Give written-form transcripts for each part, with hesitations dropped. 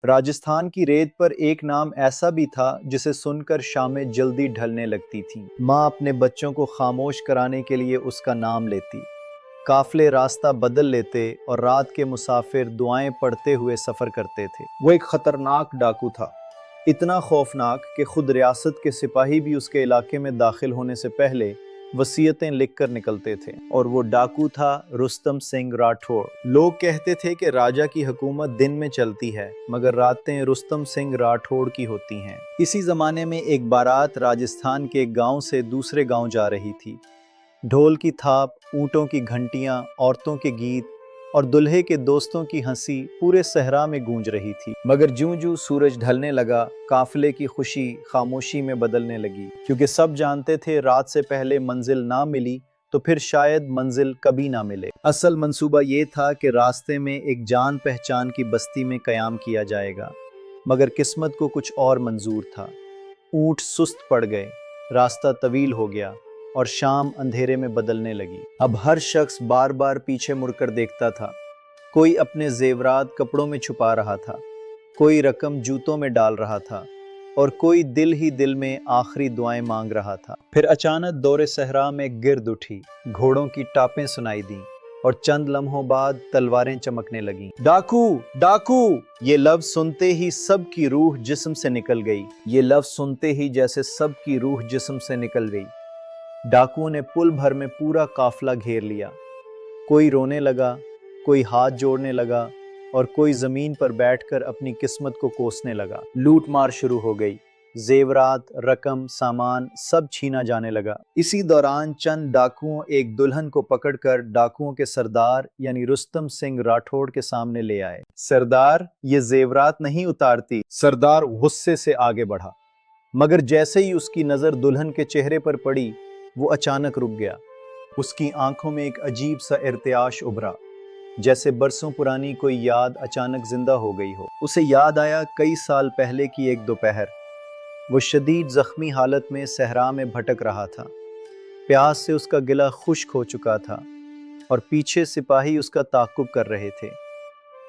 راجستھان کی ریت پر ایک نام ایسا بھی تھا جسے سن کر شامیں جلدی ڈھلنے لگتی تھیں۔ ماں اپنے بچوں کو خاموش کرانے کے لیے اس کا نام لیتی، قافلے راستہ بدل لیتے اور رات کے مسافر دعائیں پڑھتے ہوئے سفر کرتے تھے۔ وہ ایک خطرناک ڈاکو تھا، اتنا خوفناک کہ خود ریاست کے سپاہی بھی اس کے علاقے میں داخل ہونے سے پہلے وصیتیں لکھ کر نکلتے تھے، اور وہ ڈاکو تھا رستم سنگھ راٹھوڑ۔ لوگ کہتے تھے کہ راجا کی حکومت دن میں چلتی ہے مگر راتیں رستم سنگھ راٹھوڑ کی ہوتی ہیں۔ اسی زمانے میں ایک بارات راجستھان کے ایک گاؤں سے دوسرے گاؤں جا رہی تھی۔ ڈھول کی تھاپ، اونٹوں کی گھنٹیاں، عورتوں کے گیت اور دلہے کے دوستوں کی ہنسی پورے صحرا میں گونج رہی تھی، مگر جوں جوں سورج ڈھلنے لگا قافلے کی خوشی خاموشی میں بدلنے لگی، کیونکہ سب جانتے تھے رات سے پہلے منزل نہ ملی تو پھر شاید منزل کبھی نہ ملے۔ اصل منصوبہ یہ تھا کہ راستے میں ایک جان پہچان کی بستی میں قیام کیا جائے گا، مگر قسمت کو کچھ اور منظور تھا۔ اونٹ سست پڑ گئے، راستہ طویل ہو گیا اور شام اندھیرے میں بدلنے لگی۔ اب ہر شخص بار بار پیچھے مڑ کر دیکھتا تھا، کوئی اپنے زیورات کپڑوں میں چھپا رہا تھا، کوئی رقم جوتوں میں ڈال رہا تھا اور کوئی دل ہی دل میں آخری دعائیں مانگ رہا تھا۔ پھر اچانک دور صحرا میں گرد اٹھی، گھوڑوں کی ٹاپیں سنائی دیں اور چند لمحوں بعد تلواریں چمکنے لگیں۔ ڈاکو ڈاکو! یہ لفظ سنتے ہی سب کی روح جسم سے نکل گئی، یہ لفظ سنتے ہی جیسے سب کی روح جسم سے نکل گئی۔ ڈاکوؤں نے پل بھر میں پورا قافلہ گھیر لیا، کوئی رونے لگا، کوئی ہاتھ جوڑنے لگا اور کوئی زمین پر بیٹھ کر اپنی قسمت کو کوسنے لگا۔ لوٹ مار شروع ہو گئی، زیورات، رقم، سامان سب چھینا جانے لگا۔ اسی دوران چند ڈاکوؤں ایک دلہن کو پکڑ کر ڈاکوؤں کے سردار یعنی رستم سنگھ راٹھوڑ کے سامنے لے آئے۔ سردار، یہ زیورات نہیں اتارتی۔ سردار غصے سے آگے بڑھا، مگر جیسے ہی اس کی نظر دلہن کے چہرے پر پڑی وہ اچانک رک گیا۔ اس کی آنکھوں میں ایک عجیب سا ارتعاش ابھرا، جیسے برسوں پرانی کوئی یاد اچانک زندہ ہو گئی ہو۔ اسے یاد آیا کئی سال پہلے کی ایک دوپہر، وہ شدید زخمی حالت میں صحرا میں بھٹک رہا تھا، پیاس سے اس کا گلا خشک ہو چکا تھا اور پیچھے سپاہی اس کا تعاقب کر رہے تھے۔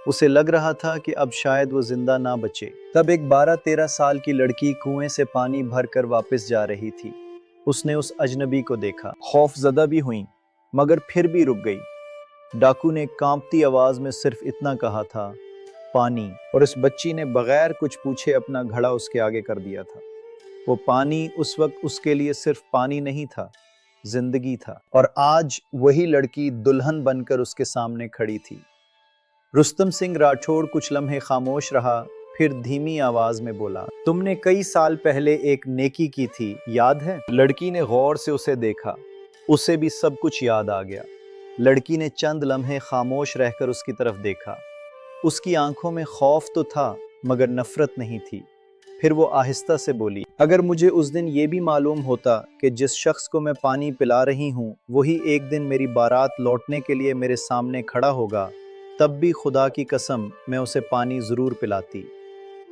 اسے لگ رہا تھا کہ اب شاید وہ زندہ نہ بچے۔ تب ایک 12-13 سال کی لڑکی کنویں سے پانی بھر کر واپس جا رہی تھی۔ اس نے اس اجنبی کو دیکھا، خوف زدہ بھی ہوئی مگر پھر بھی رک گئی۔ ڈاکو نے کانپتی آواز میں صرف اتنا کہا تھا، پانی، اور اس بچی نے بغیر کچھ پوچھے اپنا گھڑا اس کے آگے کر دیا تھا۔ وہ پانی اس وقت اس کے لیے صرف پانی نہیں تھا، زندگی تھا، اور آج وہی لڑکی دلہن بن کر اس کے سامنے کھڑی تھی۔ رستم سنگھ راٹھوڑ کچھ لمحے خاموش رہا، پھر دھیمی آواز میں بولا، تم نے کئی سال پہلے ایک نیکی کی تھی، یاد ہے؟ لڑکی نے غور سے اسے دیکھا، اسے بھی سب کچھ یاد آ گیا۔ لڑکی نے چند لمحے خاموش رہ کر اس کی طرف دیکھا، اس کی آنکھوں میں خوف تو تھا مگر نفرت نہیں تھی۔ پھر وہ آہستہ سے بولی، اگر مجھے اس دن یہ بھی معلوم ہوتا کہ جس شخص کو میں پانی پلا رہی ہوں وہی ایک دن میری بارات لوٹنے کے لیے میرے سامنے کھڑا ہوگا، تب بھی خدا کی قسم میں اسے پانی ضرور پلاتی،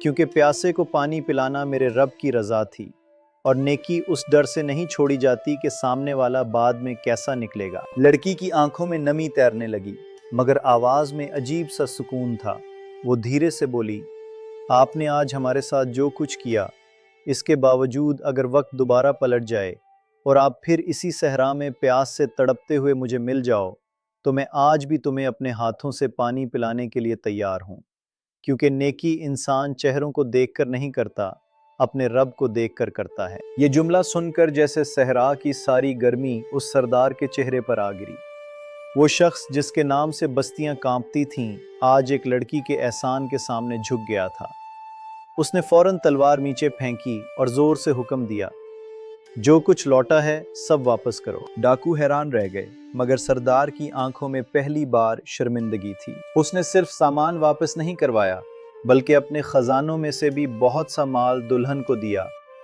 کیونکہ پیاسے کو پانی پلانا میرے رب کی رضا تھی، اور نیکی اس ڈر سے نہیں چھوڑی جاتی کہ سامنے والا بعد میں کیسا نکلے گا۔ لڑکی کی آنکھوں میں نمی تیرنے لگی مگر آواز میں عجیب سا سکون تھا۔ وہ دھیرے سے بولی، آپ نے آج ہمارے ساتھ جو کچھ کیا، اس کے باوجود اگر وقت دوبارہ پلٹ جائے اور آپ پھر اسی صحرا میں پیاس سے تڑپتے ہوئے مجھے مل جاؤ تو میں آج بھی تمہیں اپنے ہاتھوں سے پانی پلانے کے لیے تیار ہوں، کیونکہ نیکی انسان چہروں کو دیکھ کر نہیں کرتا، اپنے رب کو دیکھ کر کرتا ہے۔ یہ جملہ سن کر جیسے صحرا کی ساری گرمی اس سردار کے چہرے پر آ گری۔ وہ شخص جس کے نام سے بستیاں کانپتی تھیں آج ایک لڑکی کے احسان کے سامنے جھک گیا تھا۔ اس نے فوراً تلوار نیچے پھینکی اور زور سے حکم دیا، جو کچھ لوٹا ہے سب واپس کرو۔ ڈاکو حیران رہ گئے مگر سردار کی آنکھوں میں پہلی بار شرمندگی تھی۔ اس نے صرف سامان واپس نہیں کروایا بلکہ اپنے خزانوں میں سے بھی بہت سا مال دلہن کو دیا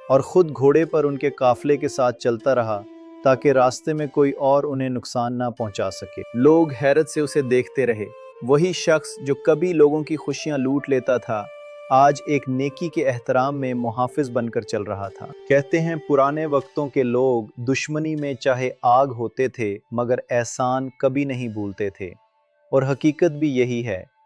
اور خود گھوڑے پر ان کے قافلے کے ساتھ چلتا رہا تاکہ راستے میں کوئی اور انہیں نقصان نہ پہنچا سکے۔ لوگ حیرت سے اسے دیکھتے رہے۔ وہی شخص جو کبھی لوگوں کی خوشیاں لوٹ لیتا تھا آج ایک نیکی کے احترام میں محافظ بن کر چل رہا تھا۔ کہتے ہیں پرانے وقتوں کے لوگ دشمنی میں چاہے آگ ہوتے تھے مگر احسان کبھی نہیں بھولتے تھے، اور حقیقت بھی یہی ہے۔